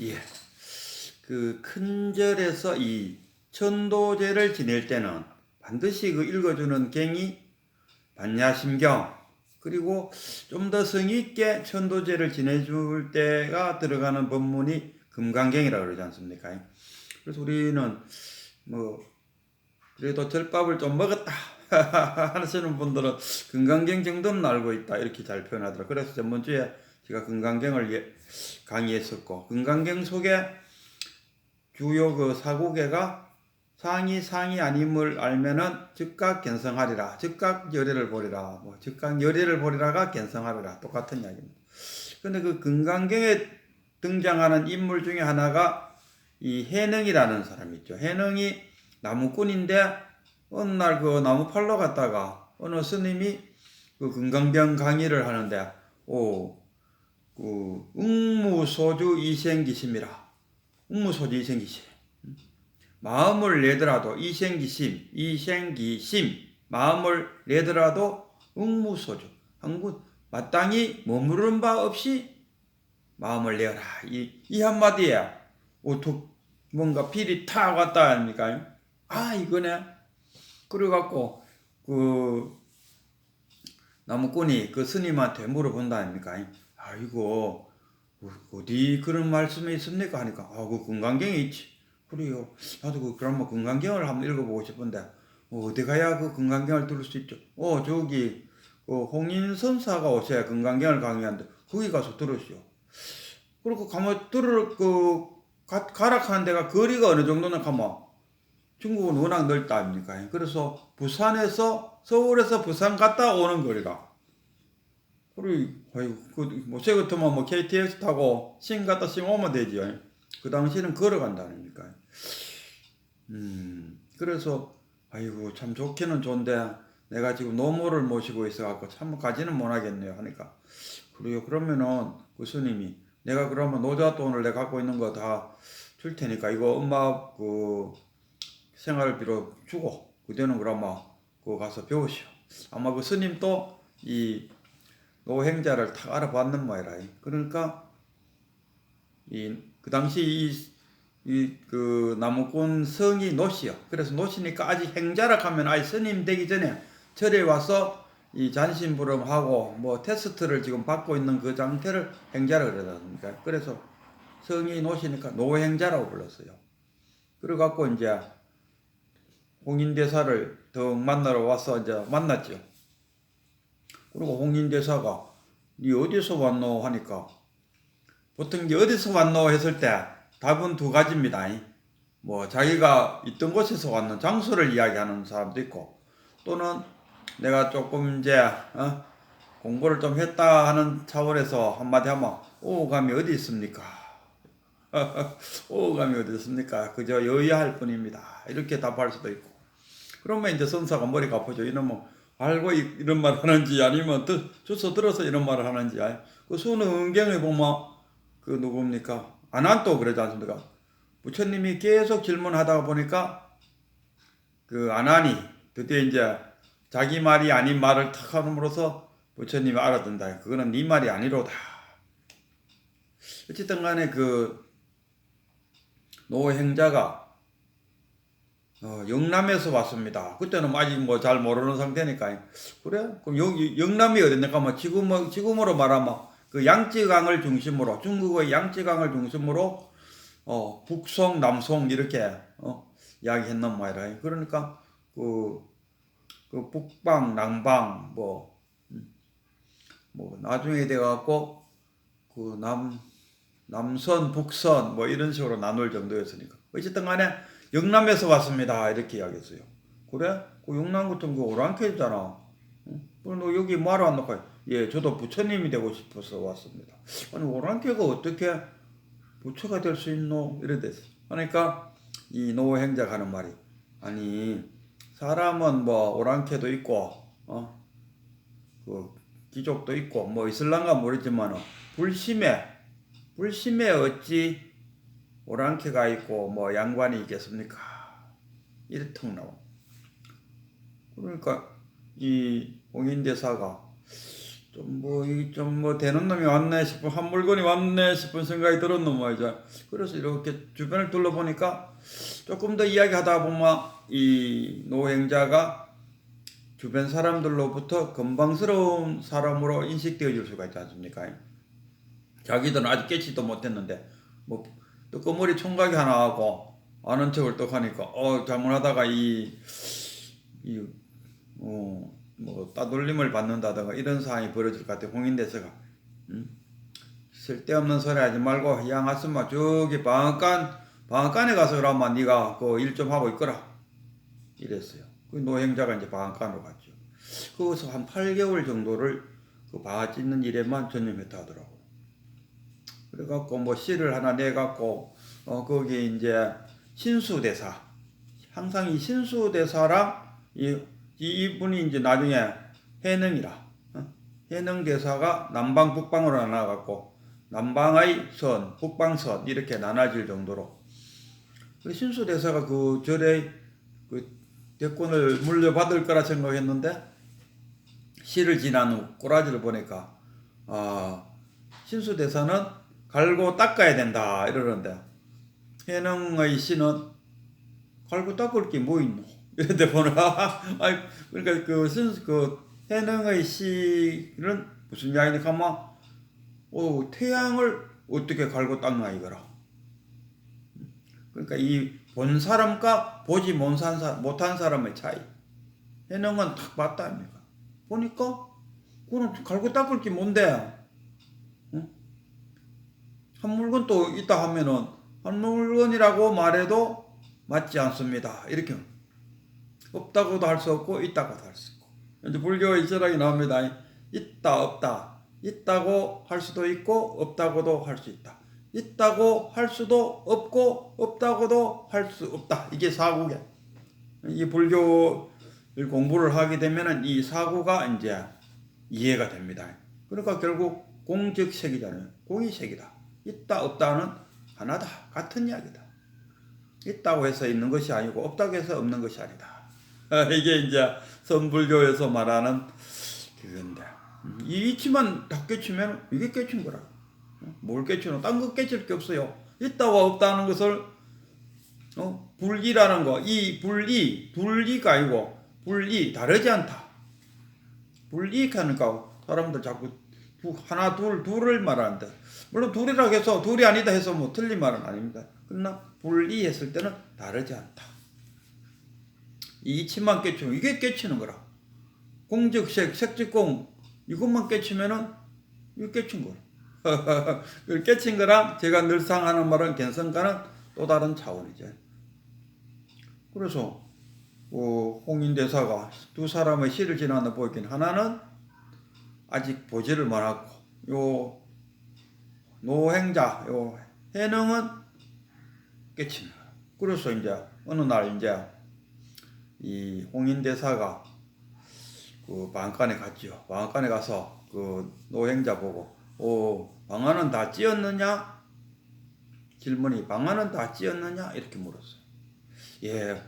예. 그 큰절에서 이 천도제를 지낼 때는 반드시 그 읽어주는 갱이 반야심경, 그리고 좀 더 성의 있게 천도제를 지내줄 때가 들어가는 법문이 금강경이라고 그러지 않습니까? 그래서 우리는 뭐 그래도 절밥을 좀 먹었다 하시는 분들은 금강경 정도는 알고 있다 이렇게 잘 표현하더라고요. 그래서 전번주에 제가 금강경을 강의했었고, 금강경 속에 주요 그 사고계가 상이 아님을 알면은 즉각 견성하리라, 즉각 열애를 보리라, 뭐 즉각 열애를 보리라가 견성하리라, 똑같은 이야기입니다. 근데 그 금강경에 등장하는 인물 중에 하나가 이 해능이라는 사람이 있죠. 해능이 나무꾼인데 어느 날 그 나무 팔러 갔다가 어느 스님이 그 금강경 강의를 하는데 그 응무소주 이생기심이라, 응무소주 이생기심, 마음을 내더라도 이생기심, 마음을 내더라도 응무소주, 한국 마땅히 머무른 바 없이 마음을 내어라. 이 한마디에 뭔가 필이 탁 왔다 아닙니까? 아, 이거네. 그래갖고 그 나무꾼이 그 스님한테 물어본다 아닙니까? 아이고, 어디 그런 말씀이 있습니까? 하니까 그 금강경에 있지. 그래요. 나도 그럼 금강경을 한번 읽어보고 싶은데 어디 가야 그 금강경을 들을 수 있죠? 저기 홍인선사가 오셔야 금강경을 강의하는데 거기 가서 들으시오. 그리고 가면 가락하는 데가 거리가 어느 정도나 가면 중국은 워낙 넓다 아닙니까? 그래서 서울에서 부산 갔다 오는 거리가. 그리고 뭐 새 같으면 뭐 KTX 타고 싱 갔다 싱 오면 되지요. 그 당시에는 걸어간다 아닙니까? 그래서 아이고 참 좋기는 좋은데 내가 지금 노모를 모시고 있어갖고 참 가지는 못하겠네요 하니까, 그래요. 그러면은 그 스님이 내가 그러면 노자돈을 내가 갖고 있는 거 다 줄 테니까 이거 엄마 그 생활비로 주고 그대는 그러면 그 가서 배우시오. 아마 그 스님도 이 노행자를 탁 알아봤는 모양이라. 그러니까 그 당시 그 나무꾼 성이 노시요. 그래서 노시니까 아직 행자라 하면 아직 스님 되기 전에 절에 와서 이 잔심부름하고 뭐 테스트를 지금 받고 있는 그 상태를 행자라 그러다. 그래서 성이 노시니까 노행자라고 불렀어요. 그래갖고 이제 홍인대사를 더 만나러 와서 이제 만났죠. 그리고 홍인대사가 니 어디서 왔노 하니까 보통 이제 어디서 왔노 했을 때 답은 두 가지입니다. 뭐 자기가 있던 곳에서 왔는 장소를 이야기하는 사람도 있고, 또는 내가 조금 이제 공부를 좀 했다 하는 차원에서 한마디 하면 오감이 어디 있습니까? 오감이 어디 있습니까? 그저 여의할 뿐입니다. 이렇게 답할 수도 있고. 그러면 이제 선사가 머리가 아프죠. 이놈은 알고 이런 말을 하는지 아니면 주워 들어서 이런 말을 하는지. 그 수능경에 보면 그 누굽니까? 아난도 그러지 않습니까? 부처님이 계속 질문하다가 보니까 그 아난이 드디어 이제 자기 말이 아닌 말을 탁 함으로써 부처님이 알아듣는다. 그거는 네 말이 아니로다. 어쨌든 간에 그 노행자가 영남에서 왔습니다. 그때는 아직 뭐 잘 모르는 상태니까. 그래? 그럼 영남이 어딘가? 뭐 지금으로 말하면 그 양쯔강을 중심으로, 중국의 양쯔강을 중심으로 북송, 남송 이렇게 이야기했단 말이라. 그러니까 그 북방, 남방 뭐 나중에 돼갖고 그 남선, 북선 뭐 이런 식으로 나눌 정도였으니까. 어쨌든 간에 영남에서 왔습니다 이렇게 이야기했어요. 그래? 그 영남 같은 거 오랑캐잖아. 그럼 너 여기 뭐하러 왔노? 예, 저도 부처님이 되고 싶어서 왔습니다. 아니 오랑캐가 어떻게 부처가 될 수 있노? 이래댔어. 그러니까 이 노행자가 하는 말이, 아니 사람은 뭐 오랑캐도 있고 그 귀족도 있고 뭐 이슬람가 모르지만 불심에 어찌 오랑캐가 있고 뭐 양관이 있겠습니까? 이렇게 나와. 그러니까 이 홍인대사가 좀 뭐 되는 놈이 왔네 싶은, 한 물건이 왔네 싶은 생각이 들었노 말이죠. 그래서 이렇게 주변을 둘러보니까 조금 더 이야기하다 보면 이 노행자가 주변 사람들로부터 건방스러운 사람으로 인식되어질 수가 있지 않습니까? 자기들은 아직 깨치도 못했는데 뭐 뜨거머리 총각이 하나 하고 아는 척을 또 하니까 잘못하다가 뭐 따돌림을 받는다든가 이런 상황이 벌어질 것 같아. 홍인대사가 쓸데없는 소리 하지 말고 양 아줌마 저기 방앗간에 가서 그러면 네가 그 일 좀 하고 있거라 이랬어요. 그 노행자가 이제 방앗간으로 갔죠. 거기서 한 8개월 정도를 그 방앗 찢는 일에만 전념했다 하더라고. 그래갖고 뭐 시를 하나 내갖고 거기 이제 신수대사, 항상 이 신수대사랑 이분이 이제 나중에 해능이라 해능대사가 남방 북방으로 나눠갖고 남방의 선, 북방선 이렇게 나눠질 정도로 신수대사가 그 절에 그 대권을 물려받을 거라 생각했는데 시를 지난 후 꼬라지를 보니까 신수대사는 갈고 닦아야 된다 이러는데 해능의 시는 갈고 닦을 게 뭐 있노? 이런데 보나 그러니까 그 해능의 시는 무슨 이야기니까 막 태양을 어떻게 갈고 닦나 이거라. 그러니까 이 본 사람과 보지 못한 사람의 차이. 해능은 딱 맞다 아닙니까? 보니까 그는 갈고 닦을 게 뭔데? 응? 한 물건 또 있다 하면은 한 물건이라고 말해도 맞지 않습니다. 이렇게 없다고도 할 수 없고 있다고도 할 수 있고. 이제 불교의 철학이 나옵니다. 있다 없다. 있다고 할 수도 있고 없다고도 할 수 있다. 있다고 할 수도 없고 없다고도 할 수 없다. 이게 사구야. 이 불교를 공부를 하게 되면은 이 사구가 이제 이해가 됩니다. 그러니까 결국 공즉색이잖아요. 공이 색이다. 있다 없다는 하나다. 같은 이야기다. 있다고 해서 있는 것이 아니고 없다고 해서 없는 것이 아니다. 이게 이제 선불교에서 말하는 그건데 이 이치만 다 깨치면 이게 깨친 거라. 뭘 깨치노? 딴 거 깨칠 게 없어요. 있다와 없다는 것을 불이라는 거, 이 불이가 아니고 불이 다르지 않다. 불이하니까 사람들 자꾸 하나 둘을 말하는데 물론 둘이라고 해서 둘이 아니다 해서 뭐 틀린 말은 아닙니다. 그러나 불이했을 때는 다르지 않다. 이 이치만 깨치면 이게 깨치는 거라. 공즉색, 색즉공 이것만 깨치면은 이거 깨친 거라. 깨친 거랑 제가 늘상 하는 말은 견성과는 또 다른 차원이죠. 그래서 홍인대사가 두 사람의 시를 지나다 보이긴 하나는 아직 보지를 못하고 요 노행자 요 해능은 깨치는 거야. 그래서 이제 어느 날 이제 이 홍인대사가 그 방앗간에 갔죠. 방앗간에 가서 그 노행자 보고 방안은 다 찧었느냐? 질문이 방안은 다 찧었느냐? 이렇게 물었어요. 예,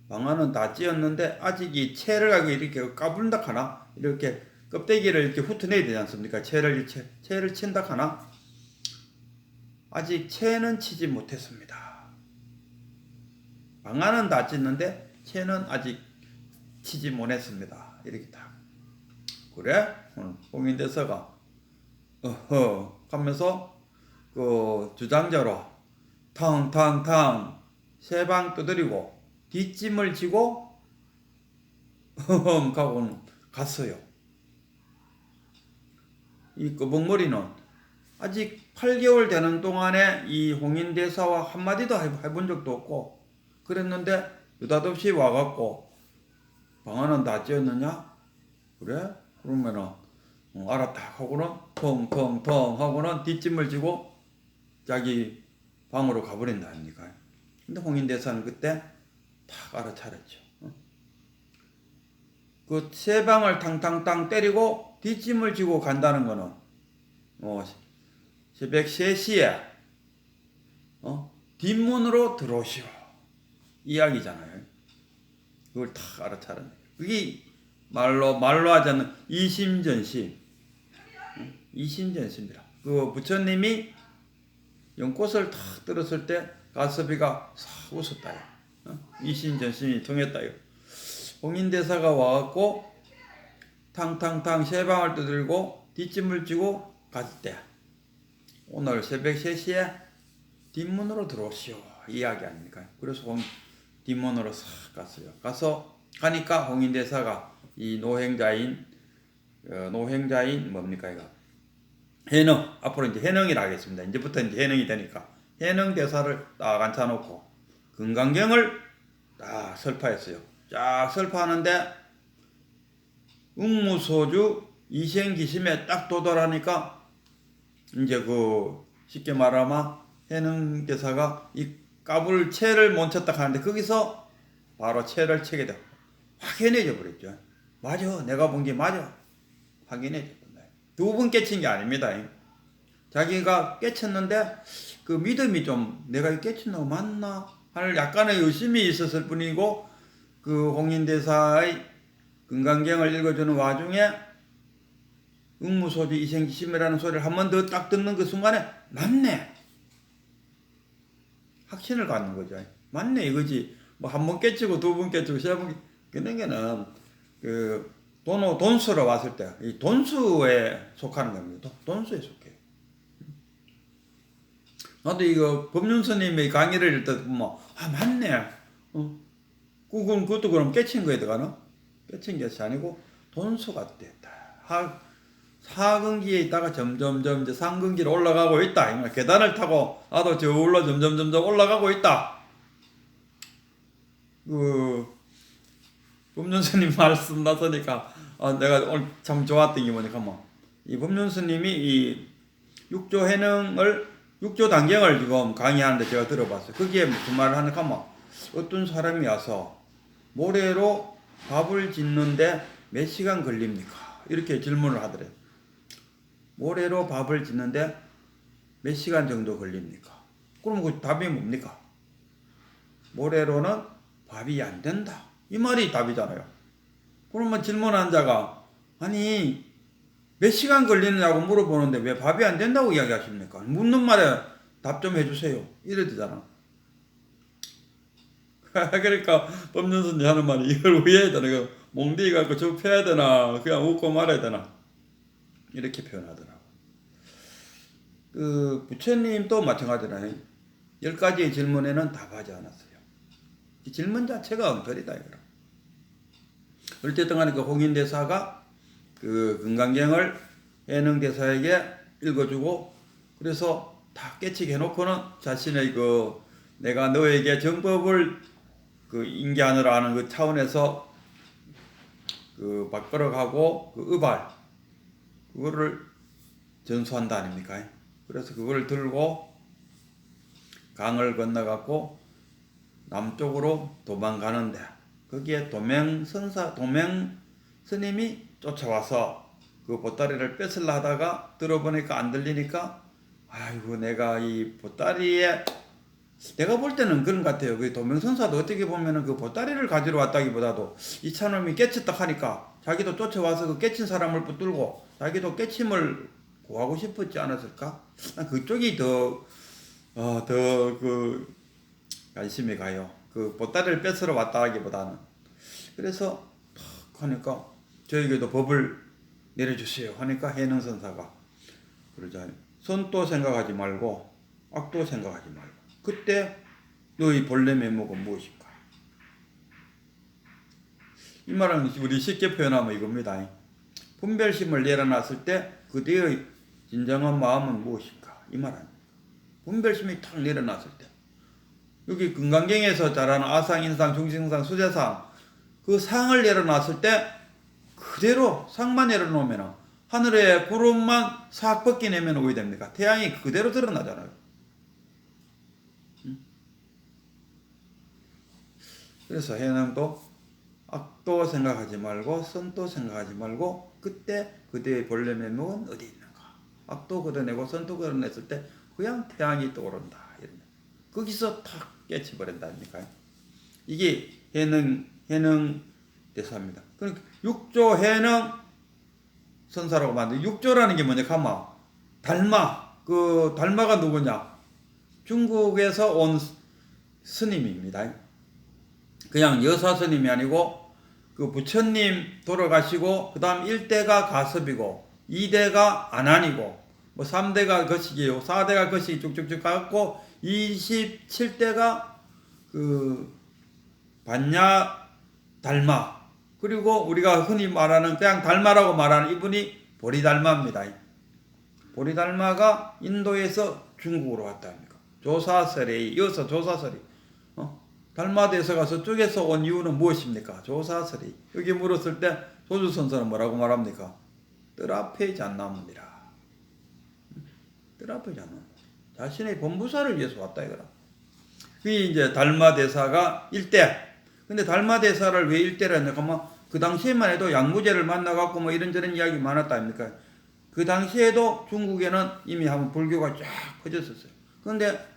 방안은 다 찧었는데 아직 이 채를 가지고 이렇게 까불다 하나? 이렇게 껍데기를 이렇게 훑어내야 되지 않습니까? 채를 친다 하나? 아직 채는 치지 못했습니다. 방안은 다 찢는데 채는 아직 치지 못했습니다. 이렇게 딱. 그래? 홍인대사가 하면서 그 주장자로 탕탕탕 세 방 두드리고 뒷짐을 지고 하고는 갔어요. 이 꺼벅머리는 아직 8개월 되는 동안에 이 홍인대사와 한마디도 해본 적도 없고 그랬는데 느닷없이 와갖고 방안은 다 찧었느냐? 그래? 그러면은 알았다 하고는 텅텅텅 하고는 뒷짐을 지고 자기 방으로 가버린다 아닙니까? 근데 홍인대사는 그때 탁 알아차렸죠. 그 세 방을 탕탕탕 때리고 뒷짐을 지고 간다는 거는 새벽 3시에 뒷문으로 들어오시오 이야기잖아요. 그걸 탁 알아차렸네. 그게 말로 하자면 이심전심 이신전시입니다. 그 부처님이 연꽃을 탁 들었을 때 가섭이가 싹 웃었다요. 이신전심이 통했다요. 홍인대사가 와갖고 탕탕탕 세 방울 두들고 뒷짐을 지고 갔을 때 오늘 새벽 3시에 뒷문으로 들어오시오 이야기 아닙니까? 그래서 뒷문으로 싹 갔어요. 가니까 홍인대사가 이 노행자인 뭡니까 이거 해능, 앞으로 이제 해능이라 하겠습니다. 이제부터 이제 해능이 되니까 해능 대사를 딱 앉혀놓고 금강경을 딱 설파했어요. 쫙 설파하는데 응무소주 이생기심에 딱 도달하니까 이제 쉽게 말하면 해능 대사가 이 까불 채를 못 쳤다 하는데 거기서 바로 채를 채게 돼. 확인해져 버렸죠. 맞아, 내가 본 게 맞아. 확인해져. 두 번 깨친 게 아닙니다. 자기가 깨쳤는데 그 믿음이 좀 내가 깨친 거 맞나 할 약간의 의심이 있었을 뿐이고 그 홍인대사의 금강경을 읽어주는 와중에 응무소주 이생기심이라는 소리를 한 번 더 딱 듣는 그 순간에 맞네 확신을 갖는 거죠. 맞네 이거지. 뭐 한 번 깨치고 두 번 깨치고 세 번 그런 게는 그 돈수로 왔을 때, 이 돈수에 속하는 겁니다. 돈수에 속해요. 나도 이거 법륜스님의 강의를 읽다 보면, 맞네. 그것도 그럼 깨친 거에 들어가나? 깨친 것이 아니고, 돈수가 됐다. 사근기에 있다가 점점 이제 상근기로 올라가고 있다. 계단을 타고, 나도 저울로 점점 올라가고 있다. 법륜스님 말씀 나서니까 내가 오늘 참 좋았던 게 뭐니까 이 법륜스님이 이 육조 단경을 지금 강의하는데 제가 들어봤어요. 거기에 무슨 말을 하니까 어떤 사람이 와서 모래로 밥을 짓는데 몇 시간 걸립니까? 이렇게 질문을 하더래요. 모래로 밥을 짓는데 몇 시간 정도 걸립니까? 그럼 그 답이 뭡니까? 모래로는 밥이 안 된다. 이 말이 답이잖아요. 그러면 질문한 자가 아니 몇 시간 걸리느냐고 물어보는데 왜 밥이 안 된다고 이야기하십니까? 묻는 말에 답 좀 해주세요. 이래 되잖아. 그러니까 법륜스님 하는 말이 이걸 왜 해야 되나? 이거 몽디 갖고 접해야 되나? 그냥 웃고 말아야 되나? 이렇게 표현하더라고. 부처님도 마찬가지잖아요. 10가지의 질문에는 답하지 않았어요. 이 질문 자체가 엉터리다 이거라. 어쨌든 간에 그 홍인대사가 그 금강경을 해능대사에게 읽어주고 그래서 다 깨치게 해놓고는 자신의 내가 너에게 정법을 인계하느라 하는 그 차원에서 바꿔가고 의발 그거를 전수한다 아닙니까? 그래서 그걸 들고 강을 건너갖고 남쪽으로 도망가는데 거기에 도명 스님이 쫓아와서 그 보따리를 뺏으려 하다가 들어보니까 안 들리니까 아이고 내가 이 보따리에 내가 볼 때는 그런 것 같아요. 그 도명선사도 어떻게 보면은 그 보따리를 가지러 왔다기보다도 이 차놈이 깨쳤다 하니까 자기도 쫓아와서 그 깨친 사람을 붙들고 자기도 깨침을 구하고 싶었지 않았을까? 그쪽이 더 관심이 가요. 그 보따리를 뺏으러 왔다 하기보다는. 그래서 하니까 저에게도 법을 내려주세요 하니까 해능선사가 그러자 선도 생각하지 말고 악도 생각하지 말고 그때 너의 본래 면목은 무엇일까? 이 말은 우리 쉽게 표현하면 이겁니다. 분별심을 내려놨을 때 그대의 진정한 마음은 무엇일까? 이 말 아닙니까? 분별심이 탁 내려놨을 때 여기 금강경에서 잘하는 아상, 인상, 중생상, 수재상 그 상을 내려놨을 때 그대로 상만 내려놓으면 하늘에 구름만 싹 벗겨내면 어떻게 됩니까? 태양이 그대로 드러나잖아요. 그래서 해능도 악도 생각하지 말고 선도 생각하지 말고 그때 그대의 본래 면목은 어디 있는가? 악도 걷어내고 선도 걷어냈을 때 그냥 태양이 떠오른다. 거기서 탁 깨쳐버린다니까. 이게 해능 대사입니다. 그러니까 육조 해능 선사라고 만든 육조라는 게 뭐냐 가마 달마 그 달마가 누구냐 중국에서 온 스님입니다. 그냥 여사 스님이 아니고 그 부처님 돌아가시고 그 다음 1대가 가섭이고 2대가 안한이고 뭐 3대가 거식이요 4대가 거식이 쭉쭉쭉 가고 27대가 그 반야 달마 그리고 우리가 흔히 말하는 그냥 달마라고 말하는 이분이 보리달마입니다. 보리달마가 인도에서 중국으로 왔다 합니까? 조사설에 이어서 조사설이 달마대사가 서쪽에서 온 이유는 무엇입니까? 조사설이 여기 물었을 때 조주선사는 뭐라고 말합니까? 뜰 앞에 잣나무니라. 뜰 앞에 잣나무. 자신의 본부사를 위해서 왔다 이거라. 그게 이제 달마대사가 1대. 근데 달마대사를 왜 1대라 했냐면 그 당시에만 해도 양무제를 만나갖고 뭐 이런저런 이야기 많았다 아닙니까? 그 당시에도 중국에는 이미 한번 불교가 쫙 퍼졌었어요. 그런데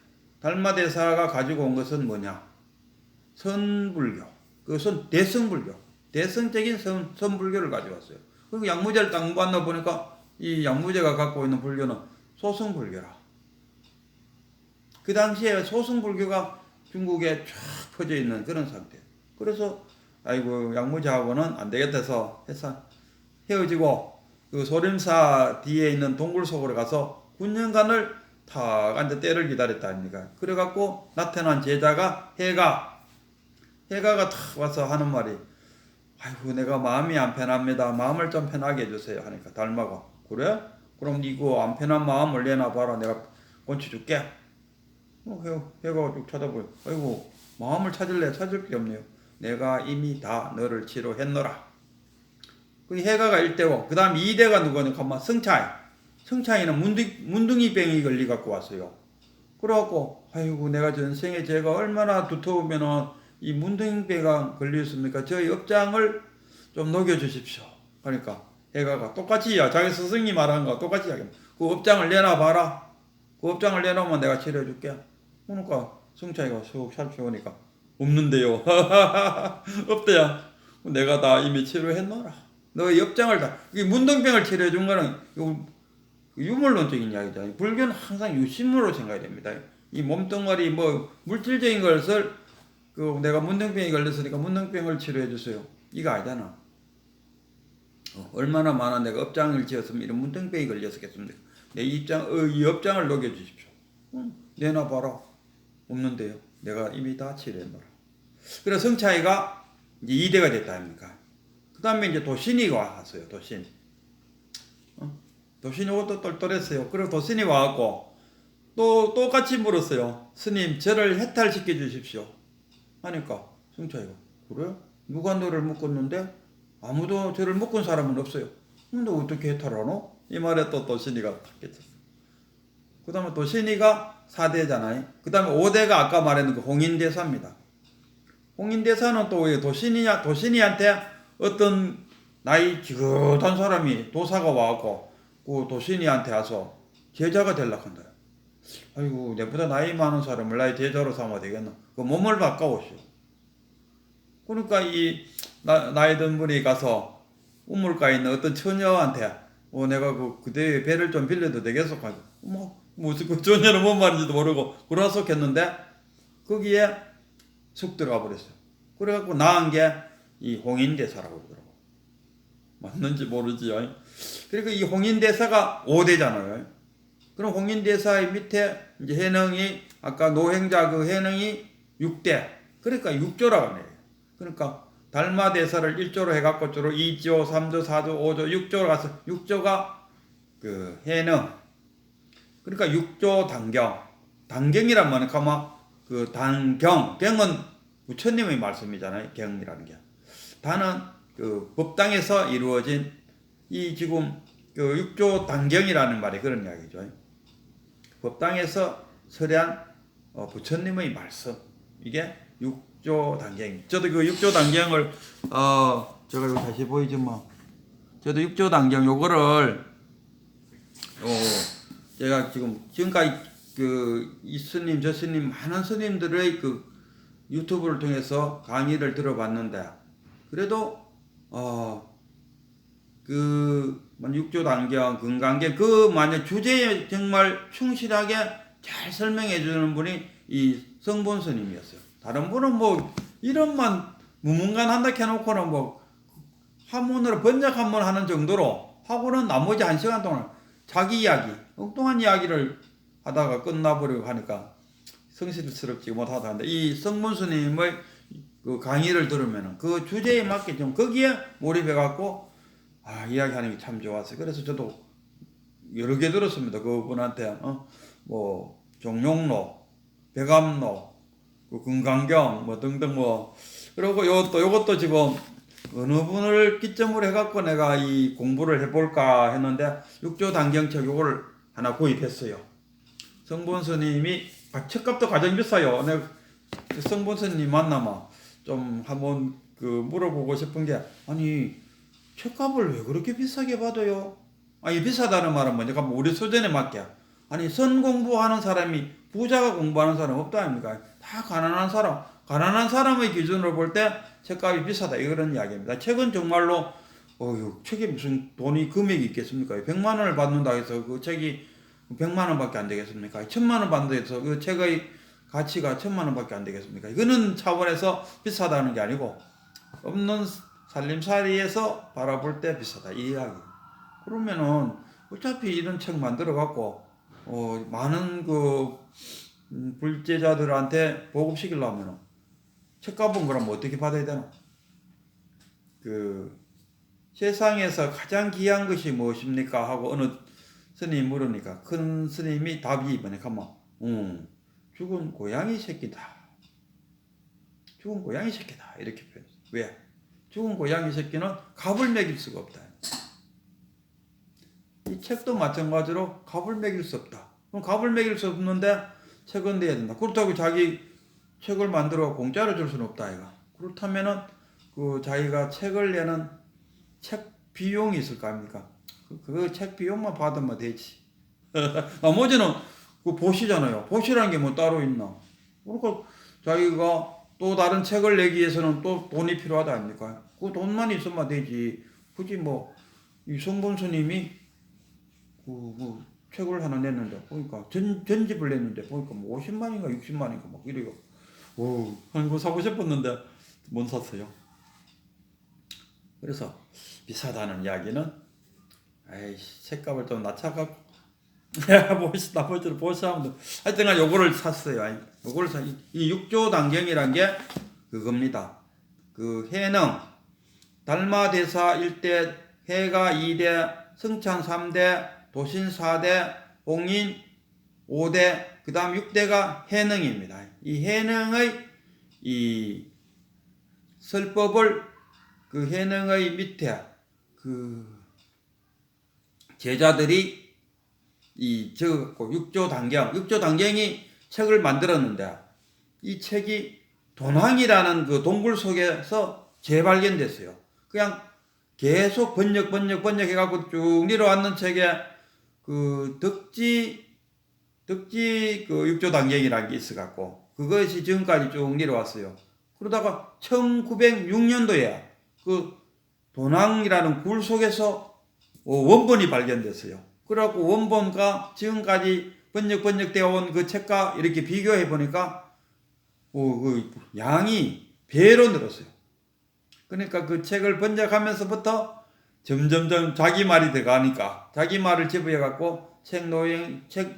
달마대사가 가지고 온 것은 뭐냐? 선불교. 그것은 대승불교. 대승적인 선불교를 가져왔어요. 그리고 양무제를 딱 만나 보니까 이 양무제가 갖고 있는 불교는 소승불교라. 그 당시에 소승불교가 중국에 쫙 퍼져 있는 그런 상태. 그래서 아이고 양무제하고는 안 되겠다 해서 헤어지고 그 소림사 뒤에 있는 동굴 속으로 가서 9년간을 탁 앉아 때를 기다렸다 아닙니까? 그래갖고 나타난 제자가 해가가 탁 와서 하는 말이 아이고 내가 마음이 안 편합니다. 마음을 좀 편하게 해주세요 하니까 달마가 그래? 그럼 이거 안 편한 마음을 내놔봐라. 내가 곤치줄게. 해가가 쭉 찾아보요. 아이고 마음을 찾을 게 없네요. 내가 이미 다 너를 치료했노라. 그 해가가 1대고 그 다음 2대가 누구냐 가만 성차이는 문둥이병이 걸려갖고 왔어요. 그래갖고 아이고 내가 전생에 제가 얼마나 두터우면은 이 문둥이병가 걸렸습니까? 저희 업장을 좀 녹여주십시오. 그러니까 해가가 똑같이 자기 스승이 말한 거 똑같이 이야기합니다. 그 업장을 내놔봐라. 그 업장을 내놓으면 내가 치료해줄게. 그러니까 성차이가 쑥 살펴보니까 없는데요. 없대야. 내가 다 이미 치료했노라. 너의 업장을 다. 이 문둥병을 치료해준 거는 유물론적인 이야기잖아요. 불교는 항상 유심으로 생각해야 됩니다. 이 몸뚱아리 뭐 물질적인 것을 내가 문둥병이 걸렸으니까 문둥병을 치료해 주세요. 이거 아니잖아. 얼마나 많아 내가 업장을 지었으면 이런 문둥병이 걸렸었겠습니까? 내 이 업장을 녹여 주십시오. 내놔봐라. 없는데요. 내가 이미 다 치료했노라. 그래서 성차이가 이제 2대가 됐다 아닙니까? 그 다음에 이제 도신이가 왔어요. 도신이 이것도 똘똘했어요. 그리고 도신이 와갖고 또 똑같이 물었어요. 스님 저를 해탈시켜 주십시오. 하니까 성차이가 그래? 누가 너를 묶었는데? 아무도 저를 묶은 사람은 없어요. 근데 어떻게 해탈하노? 이 말에 또 도신이가 탁 깨쳤어. 그 다음에 도신이가 4대잖아요. 그 다음에 5대가 아까 말했는 그 홍인대사입니다. 홍인대사는 또 왜 도신이한테 어떤 나이 지긋한 사람이 도사가 와갖고 그 도신이한테 와서 제자가 되려고 한다. 아이고 내보다 나이 많은 사람을 나의 제자로 삼아야 되겠나? 그 몸을 바꿔오시오. 그러니까 이 나이 든 분이 가서 우물가에 있는 어떤 처녀한테 내가 그대의 배를 좀 빌려도 되겠어? 무슨 그 처녀는 뭔 말인지도 모르고 그러속했는데 거기에 쑥 들어가 버렸어요. 그래갖고 나은 게 이 홍인대사라고 그러더라고. 맞는지 모르지요. 그리고 이 홍인대사가 5대잖아요. 그럼 홍인대사의 밑에 이제 해능이 아까 노행자 그 해능이 6대. 그러니까 6조라고 하네요. 그러니까 달마대사를 1조로 해갖고 주로 2조, 3조, 4조, 5조, 6조로 가서 6조가 그 해능. 그러니까 6조 당경. 당경이란 말은 그 당경. 경은 부처님의 말씀이잖아요. 경이라는 게. 다는 그 법당에서 이루어진 이 지금 그 6조 당경이라는 말이 그런 이야기죠. 법당에서 설한 부처님의 말씀. 이게 6조 당경. 저도 그 6조 당경을 제가 이거 다시 보이지 뭐. 저도 6조 당경 요거를 제가 지금까지 이 스님 저 스님 많은 스님들의 그 유튜브를 통해서 강의를 들어봤는데 그래도 그 육조 단경, 건강경 그 만약 주제에 정말 충실하게 잘 설명해 주는 분이 이 성본 스님이었어요. 다른 분은 뭐 이름만 무문관한다 해놓고는 뭐 한문으로 번역 한번 하는 정도로 하고는 나머지 1시간 동안 자기 이야기, 엉뚱한 이야기를 하다가 끝나버리고 하니까 성실스럽지 못하다는데 이 성본 스님의 그 강의를 들으면은 그 주제에 맞게 좀 거기에 몰입해갖고 이야기하는 게 참 좋았어요. 그래서 저도 여러 개 들었습니다. 그분한테 뭐 종룡로, 백암로, 그 금강경 뭐 등등 뭐 그리고 요것도 지금 어느 분을 기점으로 해갖고 내가 이 공부를 해볼까 했는데 육조 단경책 요걸 하나 구입했어요. 성본 스님이 책값도 가장 비싸요. 내가 성본 스님 만나면 좀 한번 그 물어보고 싶은 게 아니 책값을 왜 그렇게 비싸게 받아요? 아니 비싸다는 말은 뭐냐? 우리 수준에 맞게 아니 선 공부하는 사람이 부자가 공부하는 사람 없다 아닙니까? 다 가난한 사람의 기준으로 볼 때 책값이 비싸다 이런 이야기입니다. 책은 정말로 책에 무슨 돈이 금액이 있겠습니까? 100만 원을 받는다 해서 그 책이 100만 원밖에 안 되겠습니까? 1000만 원 받는다 해서 그 책의 가치가 1000만 원밖에 안 되겠습니까? 이거는 차원에서 비싸다는 게 아니고 없는 살림살이에서 바라볼 때 비싸다 이 이야기. 그러면은 어차피 이런 책 만들어 갖고 많은 그 불제자들한테 보급시키려면 책값은 그럼 어떻게 받아야 되나? 그 세상에서 가장 귀한 것이 무엇입니까? 하고 어느 스님이 물으니까 큰 스님이 답이 이번에 가만 죽은 고양이 새끼다. 죽은 고양이 새끼다 이렇게 표현했어요. 왜? 죽은 고양이 새끼는 값을 매길 수가 없다. 이 책도 마찬가지로 값을 매길 수 없다. 그럼 값을 매길 수 없는데 책은 내야 된다. 그렇다고 자기 책을 만들어 공짜로 줄 수는 없다 이가. 그렇다면은 그 자기가 책을 내는 책 비용이 있을 거 아닙니까? 그 책 비용만 받으면 되지. 나머지는 그 보시잖아요. 보시라는 게 뭐 따로 있나? 그러니까 자기가 또 다른 책을 내기 위해서는 또 돈이 필요하다 아닙니까? 그 돈만 있으면 되지. 굳이 뭐 이 성본 스님이 그 책을 하나 냈는데 보니까 전집을 냈는데 보니까 뭐 50만인가 60만인가 막 이래요. 이거 사고 싶었는데 못 샀어요. 그래서 비싸다는 이야기는 책값을 좀 낮춰갖고 나머지를 보시면 하여튼간 요거를 샀어요. 요거를 이 육조 단경이란 게 그겁니다. 그 해능 달마대사 1대, 해가 2대, 성찬 3대, 도신 4대, 홍인 5대, 그 다음 6대가 해능입니다. 이 해능의 이 설법을 그 해능의 밑에 그 제자들이 이 적었고 육조 단경이 책을 만들었는데 이 책이 도낭이라는 그 동굴 속에서 재발견됐어요. 그냥 계속 번역해갖고 쭉 내려왔는 책에 그 덕지 그 육조 단경이라는 게 있어갖고 그것이 지금까지 쭉 내려왔어요. 그러다가 1906년도에 그 도낭이라는 굴 속에서 원본이 발견됐어요. 그래갖고 원본과 지금까지 번역되어 온 그 책과 이렇게 비교해 보니까 그 양이 배로 늘었어요. 그러니까 그 책을 번역하면서부터 점점점 자기 말이 들어가니까 자기 말을 집어해갖고 책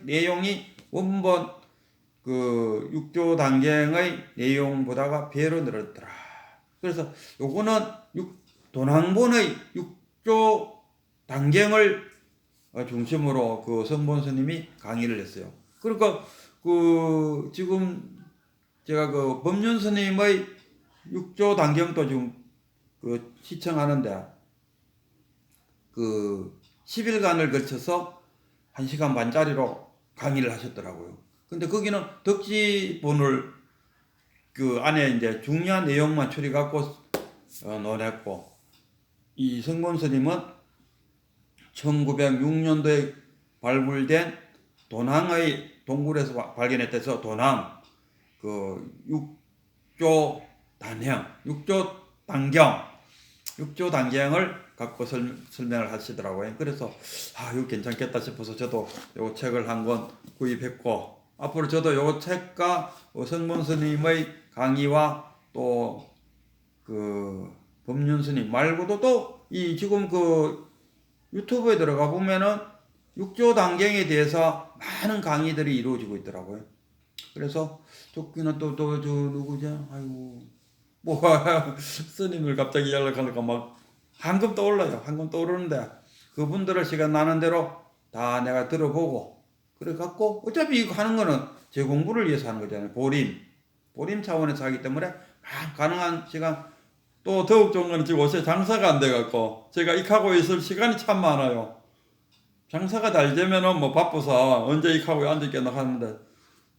내용이 원본 그 육조 단경의 내용보다가 배로 늘었더라. 그래서 요거는 도낭본의 육조 단경을 중심으로 그 성본 스님이 강의를 했어요. 그러니까 그 지금 제가 그 법륜 스님의 육조 단경도 지금 그 시청하는데 그 10일간을 거쳐서 1시간 반짜리로 강의를 하셨더라고요. 근데 거기는 덕지본을 그 안에 이제 중요한 내용만 추려갖고 논했고 이 성본 스님은 1906년도에 발굴된 도낭의 동굴에서 발견했대서 도낭 그 육조 단경 육조 단경을 갖고 설명을 하시더라고요. 그래서 이거 괜찮겠다 싶어서 저도 요 책을 한 권 구입했고, 앞으로 저도 요 책과 성문 스님의 강의와 또 그 법륜 스님 말고도 또 이 지금 그 유튜브에 들어가 보면은 육조 단경에 대해서 많은 강의들이 이루어지고 있더라고요. 그래서 좋기는 또 저 누구죠? 아이고 뭐 스님을 갑자기 연락하니까 막 한금 떠올라요. 한금 떠오르는데 그분들을 시간 나는 대로 다 내가 들어보고 그래 갖고 어차피 이거 하는 거는 제 공부를 위해서 하는 거잖아요. 보림 차원에서 하기 때문에 가능한 시간. 또 더욱 좋은 건 지금 옷에 장사가 안 돼 갖고 제가 익하고 있을 시간이 참 많아요. 장사가 잘 되면은 뭐 바빠서 언제 익하고 앉아있겠나 하는데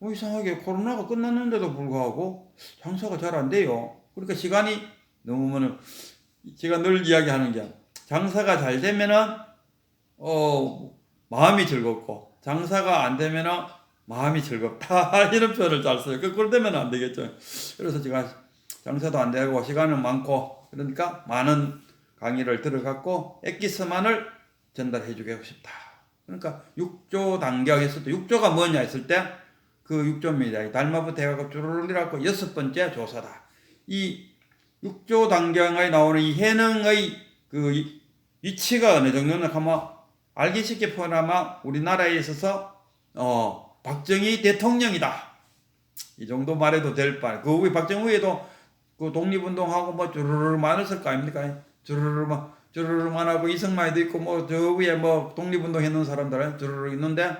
이상하게 코로나가 끝났는데도 불구하고 장사가 잘 안 돼요. 그러니까 시간이 너무 제가 늘 이야기하는 게 장사가 잘 되면은 마음이 즐겁고 장사가 안 되면은 마음이 즐겁다 이런 표현을 잘 써요. 그걸 되면 안 되겠죠. 그래서 제가 장사도 안 되고 시간은 많고 그러니까 많은 강의를 들어갖고 엑기스만을 전달해 주고 싶다. 그러니까 육조 단경에서도 육조가 뭐냐 했을 때 그 육조입니다. 달마부터 해갖고 쭈르르리라고 6번째 조사다. 이 육조 단경에 나오는 이 해능의 그 위치가 어느 정도는 하면 알기 쉽게 표현하면 우리나라에 있어서 박정희 대통령이다. 이 정도 말해도 될 바. 그 후에 박정희에도 그 독립운동하고 뭐 쭈르르 많았을 거 아닙니까? 쭈르르만 하고 이승만에도 있고 뭐 저 위에 뭐 독립운동 했는 사람들 쭈르르 있는데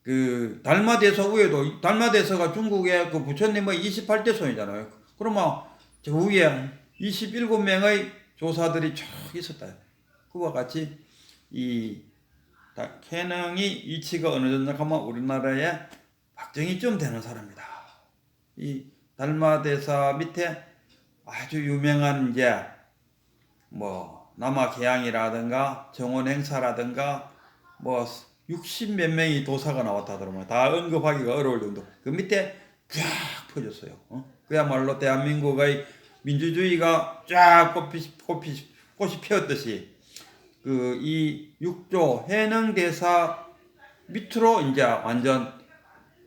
그 달마대서 위에도 달마대서가 중국의 그 부처님의 28대 손이잖아요. 그러면 저 위에 27명의 조사들이 쭉 있었다. 그와 같이 이 해능이 위치가 어느 정도 하면 우리나라에 박정희쯤 되는 사람이다. 이 달마대사 밑에 아주 유명한 이제 뭐 남아계양이라든가 정원행사라든가 뭐 60 몇 명이 도사가 나왔다 하더라고요. 다 언급하기가 어려울 정도. 그 밑에 쫙 퍼졌어요. 그야말로 대한민국의 민주주의가 쫙 꽃이 피었듯이 그 이 육조 해능대사 밑으로 이제 완전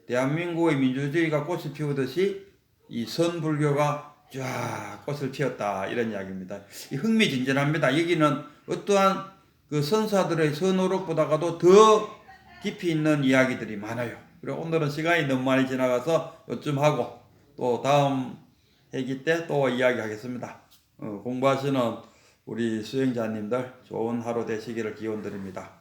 대한민국의 민주주의가 꽃을 피우듯이 이 선불교가 쫙 꽃을 피웠다 이런 이야기입니다. 흥미진진합니다. 여기는 어떠한 그 선사들의 선호록보다도 더 깊이 있는 이야기들이 많아요. 그리고 오늘은 시간이 너무 많이 지나가서 요쯤 하고 또 다음 회기 때 또 이야기하겠습니다. 공부하시는 우리 수행자님들 좋은 하루 되시기를 기원드립니다.